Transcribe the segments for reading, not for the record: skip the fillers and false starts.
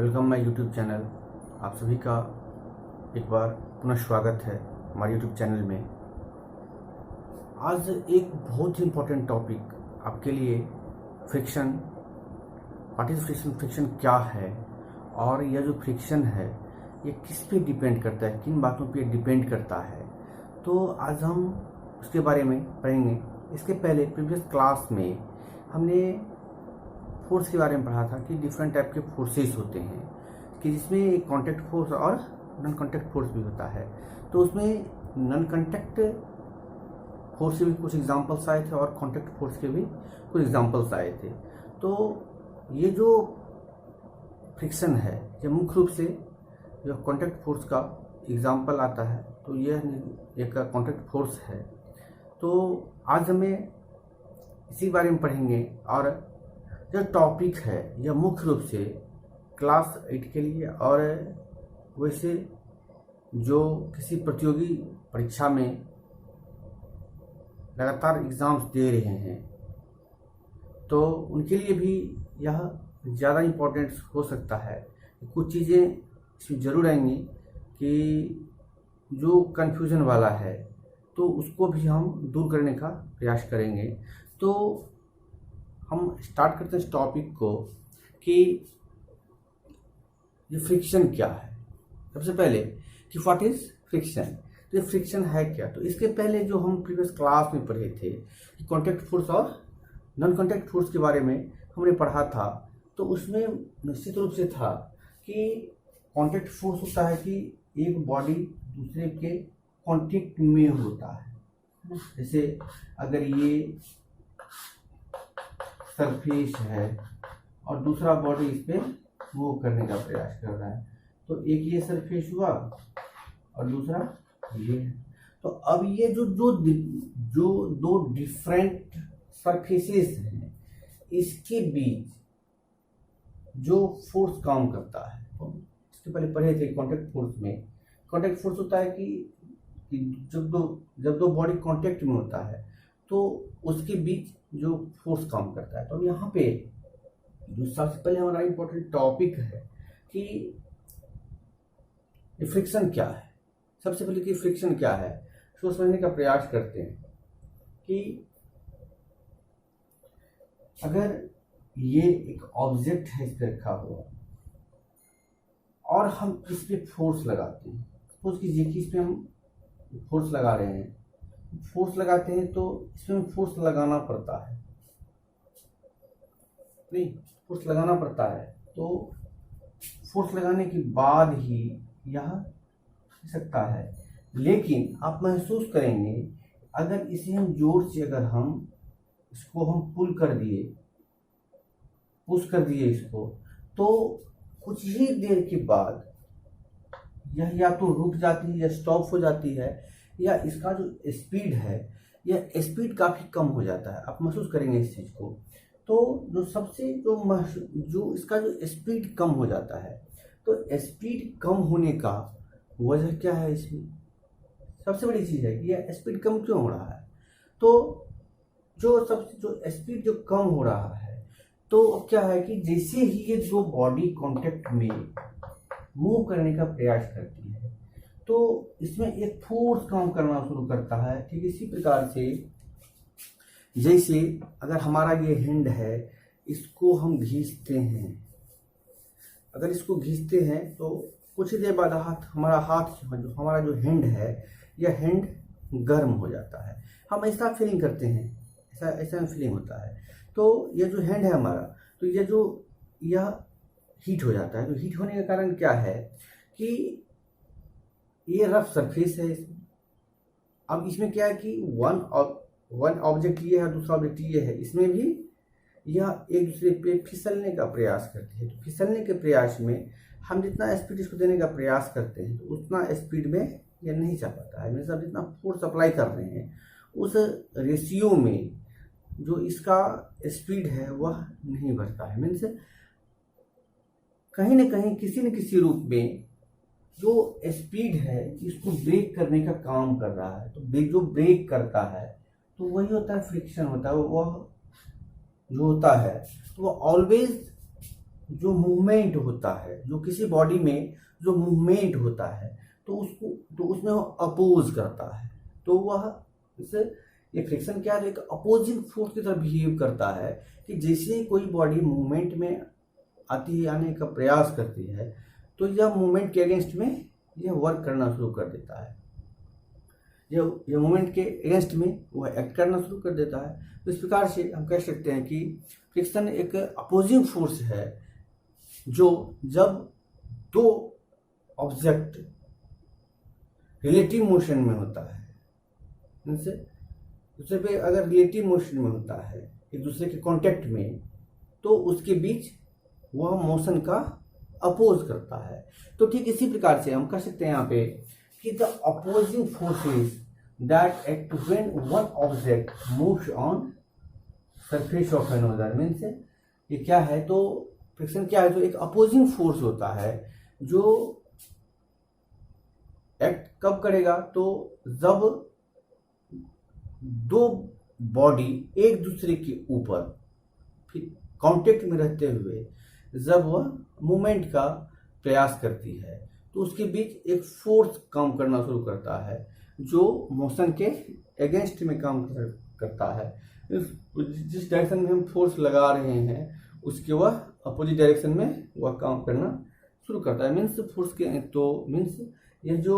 Welcome my YouTube channel. आप सभी का एक बार पुनः स्वागत है हमारे यूट्यूब चैनल में। आज एक बहुत ही इम्पोर्टेंट टॉपिक आपके लिए, friction. What is friction, friction क्या है और यह जो फ्रिक्शन है ये किस पे डिपेंड करता है, किन बातों पे डिपेंड करता है, तो आज हम उसके बारे में पढ़ेंगे। इसके पहले प्रीवियस क्लास में हमने फोर्स के बारे में पढ़ा था कि डिफरेंट टाइप के फोर्सेस होते हैं, कि जिसमें एक कॉन्टैक्ट फोर्स और नॉन कॉन्टैक्ट फोर्स भी होता है। तो उसमें नॉन कॉन्टैक्ट फोर्स के भी कुछ एग्जांपल्स आए थे और कॉन्टैक्ट फोर्स के भी कुछ एग्जांपल्स आए थे। तो ये जो फ्रिक्शन है ये मुख्य रूप से जो कॉन्टैक्ट फोर्स का एग्जांपल आता है, तो यह एक कॉन्टैक्ट फोर्स है। तो आज हमें इसी बारे में पढ़ेंगे। और जो टॉपिक है यह मुख्य रूप से क्लास 8 के लिए और वैसे जो किसी प्रतियोगी परीक्षा में लगातार एग्ज़ाम्स दे रहे हैं तो उनके लिए भी यह ज़्यादा इम्पोर्टेंट हो सकता है। कुछ चीज़ें इसमें ज़रूर आएंगी कि जो कन्फ्यूज़न वाला है तो उसको भी हम दूर करने का प्रयास करेंगे। तो हम स्टार्ट करते हैं इस टॉपिक को कि ये फ्रिक्शन क्या है। सबसे पहले कि व्हाट इज फ्रिक्शन, तो ये फ्रिक्शन है क्या। तो इसके पहले जो हम प्रीवियस क्लास में पढ़े थे कि कॉन्टैक्ट फोर्स और नॉन कॉन्टैक्ट फोर्स के बारे में हमने पढ़ा था, तो उसमें निश्चित रूप से था कि कॉन्टैक्ट फोर्स होता है कि एक बॉडी दूसरे के कॉन्टैक्ट में होता है। जैसे अगर ये सरफेस है और दूसरा बॉडी इस पे मूव करने का प्रयास कर रहा है, तो एक ये सरफेस हुआ और दूसरा ये है। तो अब ये जो दो डिफरेंट सरफेसेस हैं इसके बीच जो फोर्स काम करता है, तो इसके पहले पढ़े थे कॉन्टैक्ट फोर्स में। कॉन्टैक्ट फोर्स होता है कि जब दो बॉडी कॉन्टैक्ट में होता है तो उसके बीच जो फोर्स काम करता है। तो यहाँ पे जो सबसे पहले हमारा इम्पोर्टेंट टॉपिक है कि फ्रिक्शन क्या है। सबसे पहले कि फ्रिक्शन क्या है उसको समझने का प्रयास करते हैं कि अगर ये एक ऑब्जेक्ट है इस पर रखा हुआ और हम इस पे फोर्स लगाते हैं, सपोज कीजिए कि इस पे हम फोर्स लगा रहे हैं, फोर्स लगाते हैं तो इसमें फोर्स लगाना पड़ता है, नहीं फोर्स लगाना पड़ता है। तो फोर्स लगाने के बाद ही यह सकता है। लेकिन आप महसूस करेंगे अगर इसे हम जोर से अगर हम इसको हम पुश कर दिए इसको, तो कुछ ही देर के बाद यह या तो रुक जाती है या स्टॉप हो जाती है, या इसका जो स्पीड है यह स्पीड काफ़ी कम हो जाता है। आप महसूस करेंगे इस चीज़ को। तो जो सबसे जो इसका जो स्पीड कम हो जाता है, तो स्पीड कम होने का वजह क्या है इसमें, सबसे बड़ी चीज़ है कि यह स्पीड कम क्यों हो रहा है। तो जो स्पीड जो कम हो रहा है, तो क्या है कि जैसे ही ये दो बॉडी कॉन्टेक्ट में मूव करने का प्रयास करती है तो इसमें एक फोर्स काम करना शुरू करता है। ठीक इसी प्रकार से जैसे अगर हमारा ये हैंड है, इसको हम घींचते हैं, अगर इसको घींचते हैं तो कुछ ही देर बाद हमारा जो हैंड है यह हैंड गर्म हो जाता है। हम ऐसा फीलिंग करते हैं, ऐसा फीलिंग होता है। तो यह जो हैंड है हमारा, तो यह हीट हो जाता है। तो हीट होने का कारण क्या है कि ये रफ सरफेस है इसमें। अब इसमें क्या है कि वन ऑब्जेक्ट ये है, दूसरा ऑब्जेक्ट ये है, इसमें भी यह एक दूसरे पे फिसलने का प्रयास करती है। तो फिसलने के प्रयास में हम जितना स्पीड इसको देने का प्रयास करते हैं तो उतना स्पीड में यह नहीं जा पाता है। मतलब जितना फोर्स अप्लाई कर रहे हैं उस रेशियो में जो इसका स्पीड है वह नहीं बढ़ता है। मीन्स कहीं ना कहीं किसी न किसी रूप में जो स्पीड है इसको ब्रेक करने का काम कर रहा है। तो जो ब्रेक करता है तो वही होता है फ्रिक्शन होता है। वह जो होता है तो वह ऑलवेज जो मूवमेंट होता है, जो किसी बॉडी में जो मूवमेंट होता है, तो उसमें वो अपोज करता है। तो वह इसे ये फ्रिक्शन क्या है, एक अपोजिंग फोर्स की तरह बिहेव करता है कि जैसे कोई बॉडी मूवमेंट में आती है, आने का प्रयास करती है, तो यह मूवमेंट के अगेंस्ट में यह वर्क करना शुरू कर देता है, यह मूवमेंट के अगेंस्ट में वह एक्ट करना शुरू कर देता है। तो इस प्रकार से हम कह सकते हैं कि फ्रिक्शन एक अपोजिंग फोर्स है, जो जब दो ऑब्जेक्ट रिलेटिव मोशन में होता है, इनसे दूसरे पे अगर रिलेटिव मोशन में होता है, एक दूसरे के कांटेक्ट में, तो उसके बीच वह मोशन का अपोज करता है। तो ठीक इसी प्रकार से हम कह सकते हैं यहाँ पे कि the opposing forces that act when one object moves on surface of another, means ये क्या है, तो फ्रिक्शन क्या है, तो एक अपोजिंग फोर्स होता है जो एक्ट कब करेगा, तो जब दो बॉडी एक दूसरे के ऊपर फिर कांटेक्ट में रहते हुए जब वह मूवमेंट का प्रयास करती है, तो उसके बीच एक फोर्स काम करना शुरू करता है जो मोशन के अगेंस्ट में काम करता है। जिस डायरेक्शन में हम फोर्स लगा रहे हैं उसके वह अपोजिट डायरेक्शन में वह काम करना शुरू करता है। मीन्स फोर्स के तो मीन्स ये जो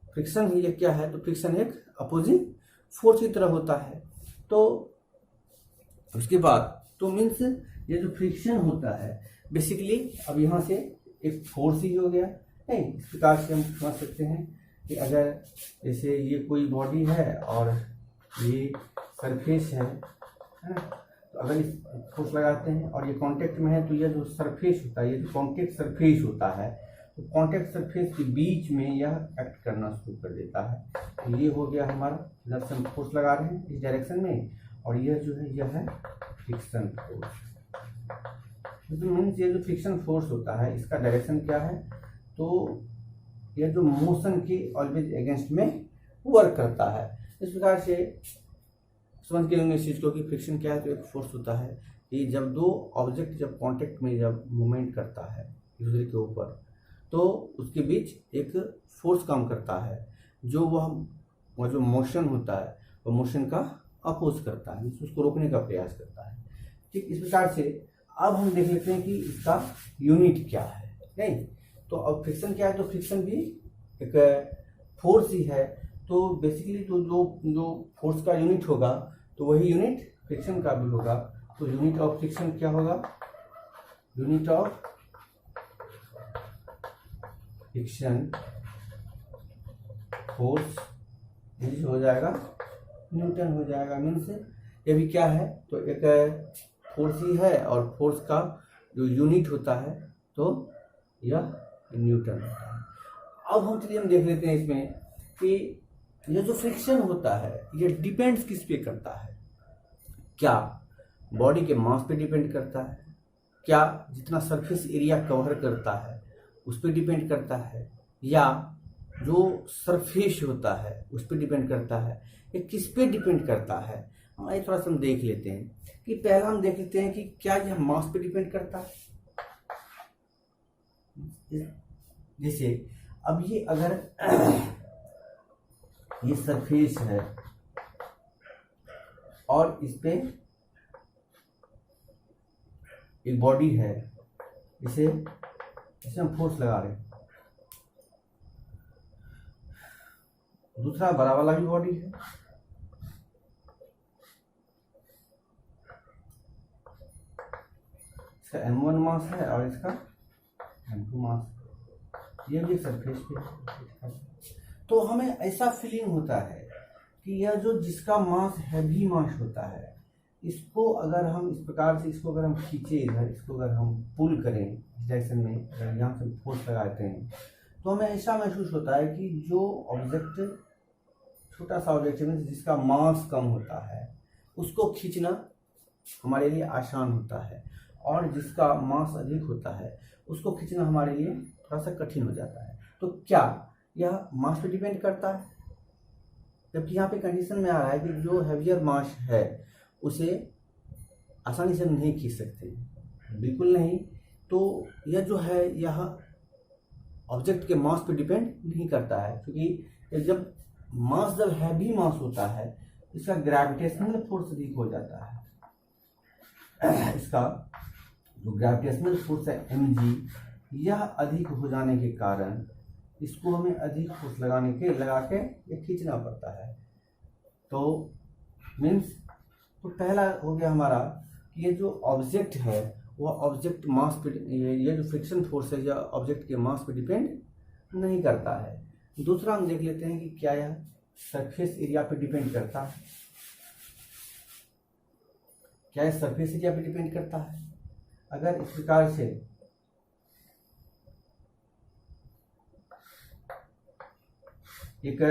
फ्रिक्शन है ये क्या है, तो फ्रिक्शन एक अपोजिंग फोर्स की तरह होता है। तो उसके बाद तो मीन्स ये जो फ्रिक्शन होता है बेसिकली अब यहाँ से एक फोर्स ही हो गया। नहीं, इस प्रकार से हम समझ सकते हैं कि अगर जैसे ये कोई बॉडी है और ये सरफेस है ना, तो अगर इस फोर्स लगाते हैं और ये कांटेक्ट में है, तो ये जो सरफेस होता है, ये जो कांटेक्ट सरफेस होता है, तो कांटेक्ट सरफेस के बीच में यह एक्ट करना शुरू कर देता है। तो ये हो गया हमारा, इधर से हम फोर्स लगा रहे हैं इस डायरेक्शन में, और यह जो है यह है फ्रिक्शन फोर्स। तो मीन्स ये जो फ्रिक्शन फोर्स होता है इसका डायरेक्शन क्या है, तो यह जो मोशन के ऑलवेज अगेंस्ट में वर्क करता है। इस प्रकार से समझ के होंगे इस चीज को कि फ्रिक्शन क्या है, तो एक फोर्स होता है कि जब दो ऑब्जेक्ट जब कांटेक्ट में जब मूवमेंट करता है एक दूसरे के ऊपर, तो उसके बीच एक फोर्स काम करता है जो वह जो मोशन होता है वह मोशन का अपोज करता है, उसको रोकने का प्रयास करता है। ठीक इस प्रकार से अब हम देख लेते हैं कि इसका यूनिट क्या है। नहीं, तो अब फ्रिक्शन क्या है, तो फ्रिक्शन भी एक फोर्स ही है। तो बेसिकली तो जो फोर्स का यूनिट होगा तो वही यूनिट फ्रिक्शन का भी होगा। तो यूनिट ऑफ फ्रिक्शन क्या होगा, यूनिट ऑफ फ्रिक्शन फोर्स हो जाएगा न्यूटन हो जाएगा। मीन्स ये भी क्या है, तो एक फोर्स ही है और फोर्स का जो यूनिट होता है तो यह न्यूटन होता है। अब हम चलिए हम देख लेते हैं इसमें कि यह जो फ्रिक्शन होता है ये डिपेंड्स किस पे करता है। क्या बॉडी के मास पे डिपेंड करता है, क्या जितना सरफेस एरिया कवर करता है उस पर डिपेंड करता है, या जो सरफेस होता है उस पर डिपेंड करता है, ये किस पे डिपेंड करता है। हमारे थोड़ा सा हम देख लेते हैं कि पहला हम देख लेते हैं कि क्या यह मास पे डिपेंड करता है। जैसे अब ये अगर ये सरफेस है और इस पे एक बॉडी है, इसे हम फोर्स लगा रहे हैं, दूसरा बड़ा वाला भी बॉडी है, इसका m1 मास है और इसका m2 मास है, ये भी सरफेस पे है। तो हमें ऐसा फीलिंग होता है कि यह जो जिसका मास हैवी मास होता है, इसको अगर हम इस प्रकार से इसको अगर हम खींचे इधर, इसको अगर हम पुल करें इस डायरेक्शन में, अगर यहाँ से फोर्स लगाते हैं, तो हमें ऐसा महसूस होता है कि जो ऑब्जेक्ट छोटा सा ऑब्जेक्ट है जिसका मास कम होता है उसको खींचना हमारे लिए आसान होता है, और जिसका मास अधिक होता है उसको खींचना हमारे लिए थोड़ा सा कठिन हो जाता है। तो क्या यह मास पे डिपेंड करता है, जबकि यहाँ पे कंडीशन में आ रहा है कि जो हैवियर मास है उसे आसानी से हम नहीं खींच सकते, बिल्कुल नहीं। तो यह जो है यह ऑब्जेक्ट के मास पे डिपेंड नहीं करता है, क्योंकि जब मास जब हैवी मास होता है इसका ग्रेविटेशनल फोर्स अधिक हो जाता है। इसका जो ग्रेविटेशनल फोर्स है mg, यह अधिक हो जाने के कारण इसको हमें अधिक फोर्स लगा के ये खींचना पड़ता है। तो मीन्स तो पहला हो गया हमारा कि ये जो ऑब्जेक्ट है वह ऑब्जेक्ट मास पे, ये जो फ्रिक्शन फोर्स है यह ऑब्जेक्ट के मास पे डिपेंड नहीं करता है। दूसरा हम देख लेते हैं कि क्या यह सरफेस एरिया पे डिपेंड करता है। क्या यह सरफेस एरिया पे डिपेंड करता है? अगर इस प्रकार से एक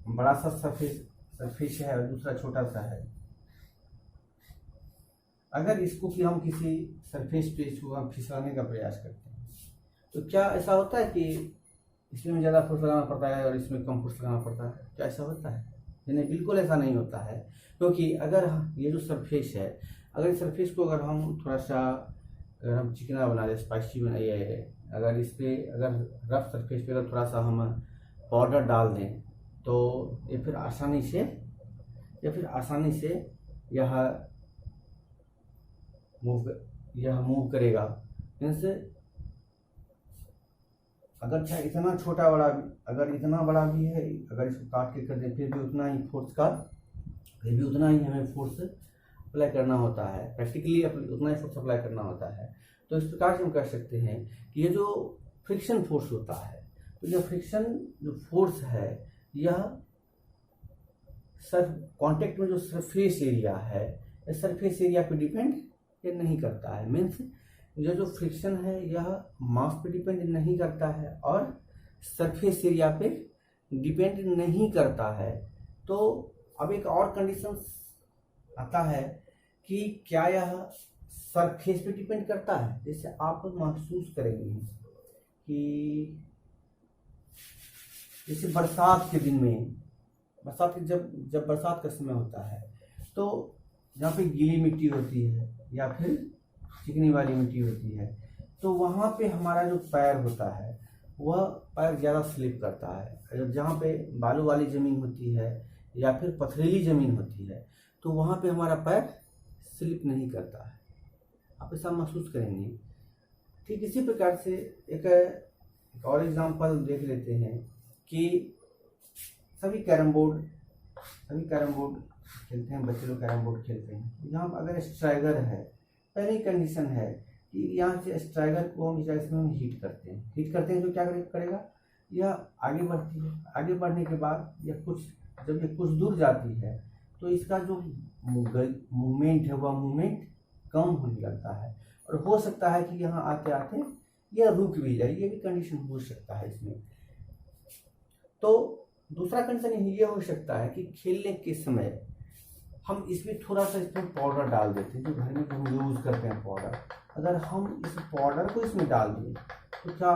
बड़ा सा सरफेस है और दूसरा छोटा सा है, अगर इसको कि हम किसी सरफेस पे इसको हम फिसलाने का प्रयास करते हैं तो क्या ऐसा होता है कि इसमें ज़्यादा फोर्स लगाना पड़ता है और इसमें कम फोर्स लगाना पड़ता है? क्या ऐसा होता है? नहीं, बिल्कुल ऐसा नहीं होता है। क्योंकि अगर ये जो सरफेस है, अगर इस सरफेस को अगर हम थोड़ा सा अगर हम चिकना बना दें, स्पाइसी बनाइए, अगर इस पर अगर रफ सरफेस पे अगर थोड़ा सा हम पाउडर डाल दें तो ये फिर आसानी से यह मूव करेगा। मीन्स अगर चाहे इतना छोटा बड़ा, अगर इतना बड़ा भी है, अगर इसको काट के कर दें फिर भी उतना ही हमें फोर्स अप्लाई करना होता है, प्रैक्टिकली उतना ही फोर्स अप्लाई करना होता है। तो इस प्रकार से हम कह सकते हैं कि ये जो फ्रिक्शन फोर्स होता है, तो यह फ्रिक्शन जो फोर्स है यह कांटेक्ट में जो सरफेस एरिया है, इस सरफेस एरिया पे डिपेंड ये नहीं करता है। मीन्स यह जो फ्रिक्शन है यह मास पे डिपेंड नहीं करता है और सरफेस एरिया पे डिपेंड नहीं करता है। तो अब एक और कंडीशन आता है कि क्या यह सरफेस पे डिपेंड करता है? जैसे आप महसूस करेंगे कि जैसे बरसात के दिन में, जब बरसात का समय होता है तो जहाँ पे गीली मिट्टी होती है या फिर चिकनी वाली मिट्टी होती है, तो वहाँ पे हमारा जो पैर होता है वह पैर ज़्यादा स्लिप करता है। जहाँ पे बालू वाली ज़मीन होती है या फिर पथरीली ज़मीन होती है तो वहाँ पे हमारा पैर स्लिप नहीं करता है। आप ऐसा महसूस करेंगे। ठीक इसी प्रकार से एक और एग्जांपल देख लेते हैं कि सभी कैरम बोर्ड खेलते हैं, बच्चे लोग कैरम बोर्ड खेलते हैं। यहाँ अगर स्ट्राइगर है, पहली कंडीशन है कि यहाँ से स्ट्राइगर को हम इसमें हीट करते हैं तो क्या करेगा, यह आगे बढ़ती है। आगे बढ़ने के बाद जब ये कुछ दूर जाती है तो इसका जो मूवमेंट है वह मूवमेंट कम होने लगता है और हो सकता है कि यहाँ आते आते यह रुक भी जाए। ये भी कंडीशन हो सकता है इसमें। तो दूसरा कंडीशन ये हो सकता है कि खेलने के समय हम इसमें थोड़ा सा इसमें पाउडर डाल देते हैं, जो घर में हम यूज़ करते हैं पाउडर। अगर हम इस पाउडर को इसमें डाल दें तो क्या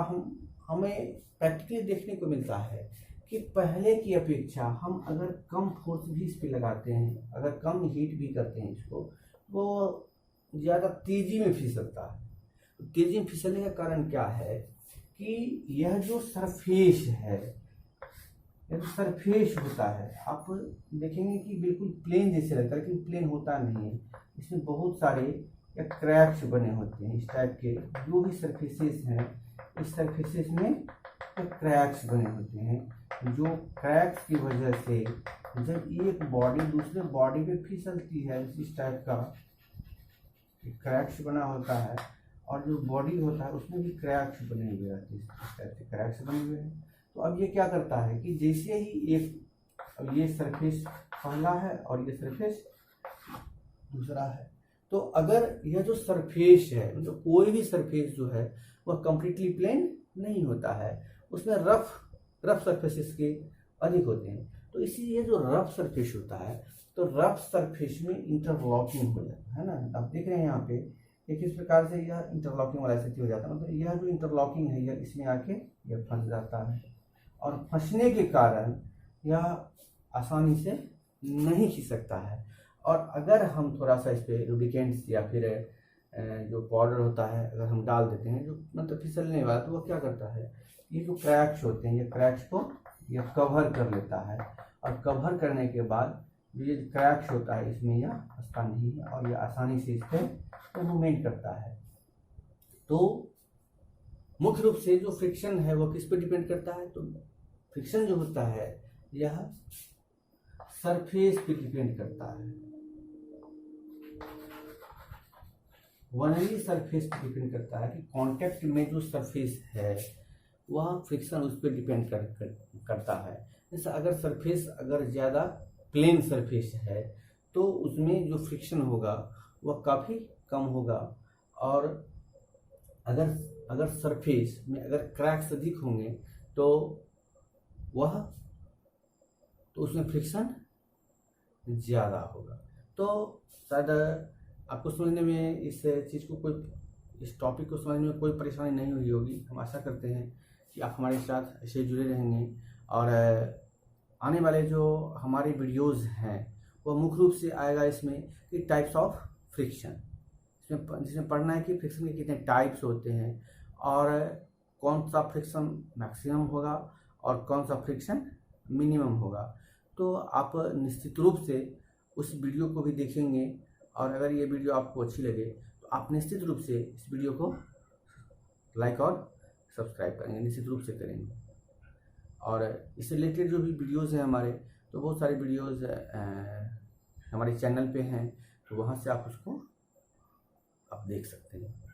हमें प्रैक्टिकली देखने को मिलता है कि पहले की अपेक्षा हम अगर कम फोर्स भी इस पर लगाते हैं, अगर कम हीट भी करते हैं इसको, वो ज़्यादा तेज़ी में फिसलता है। तो तेज़ी में फिसलने का कारण क्या है कि यह जो सरफेस है, सरफेस होता है, आप देखेंगे कि बिल्कुल प्लेन जैसे लगता है, लेकिन प्लेन होता नहीं है। इसमें बहुत सारे क्रैक्स बने होते हैं। इस टाइप के जो भी सरफेसेस हैं, इस सरफेसेस में क्रैक्स बने होते हैं, जो क्रैक्स की वजह से जब एक बॉडी दूसरे बॉडी पे फिसलती है, इस टाइप का क्रैक्स बना होता है और जो बॉडी होता है उसमें भी क्रैक्स बने हुए रहते हैं। इस टाइप से क्रैक्स बने हुए हैं। तो अब ये क्या करता है कि जैसे ही अब ये सरफेस पहला है और ये सरफेस दूसरा है, तो अगर यह जो सरफेस है, मतलब कोई भी सरफेस जो है वह कंप्लीटली प्लेन नहीं होता है, उसमें रफ सरफेसेस के अधिक होते हैं। तो इसीलिए जो रफ सरफेस होता है, तो रफ सरफेस में इंटरलॉकिंग हो जाता है ना। आप देख रहे हैं यहाँ पे एक इस प्रकार से यह इंटरलॉकिंग वाला स्थिति हो जाता है। मतलब यह जो इंटरलॉकिंग है यह इसमें आके यह फंस जाता है और फंसने के कारण यह आसानी से नहीं खींच सकता है। और अगर हम थोड़ा सा इस पर लुब्रिकेंट्स या फिर जो पाउडर होता है अगर हम डाल देते हैं जो मतलब फिसलने वाला, तो वह क्या करता है, ये जो क्रैक्स होते हैं ये क्रैक्स को यह कवर कर लेता है, और कवर करने के बाद ये क्रैक्स होता है इसमें यह फंसता नहीं है और यह आसानी से इस पर मूवमेंट करता है। तो मुख्य रूप से जो फ्रिक्शन है वो किस पे डिपेंड करता है, तो फ्रिक्शन जो होता है यह सरफेस पे डिपेंड करता है, वनली सरफेस पे डिपेंड करता है कि कांटेक्ट में जो सरफेस है वह फ्रिक्शन उस पर डिपेंड करता है। जैसे अगर सरफेस अगर ज़्यादा प्लेन सरफेस है तो उसमें जो फ्रिक्शन होगा वह काफ़ी कम होगा, और अगर सरफेस में अगर क्रैक्स अधिक होंगे तो उसमें फ्रिक्शन ज़्यादा होगा। तो शायद आपको समझने में इस चीज़ को इस टॉपिक को समझने में कोई परेशानी नहीं हुई होगी। हम आशा करते हैं कि आप हमारे साथ ऐसे जुड़े रहेंगे, और आने वाले जो हमारे वीडियोज़ हैं वो मुख्य रूप से आएगा इसमें कि टाइप्स ऑफ फ्रिक्शन, जिसमें पढ़ना है कि फ्रिक्शन के कितने टाइप्स होते हैं और कौन सा फ्रिक्शन मैक्सिमम होगा और कौन सा फ्रिक्शन मिनिमम होगा। तो आप निश्चित रूप से उस वीडियो को भी देखेंगे, और अगर ये वीडियो आपको अच्छी लगे तो आप निश्चित रूप से इस वीडियो को लाइक और सब्सक्राइब करेंगे, निश्चित रूप से करेंगे। और इससे रिलेटेड जो भी वीडियोज़ हैं हमारे, तो बहुत सारे वीडियोज़ हमारे चैनल पे हैं, तो वहाँ से आप उसको देख सकते हैं।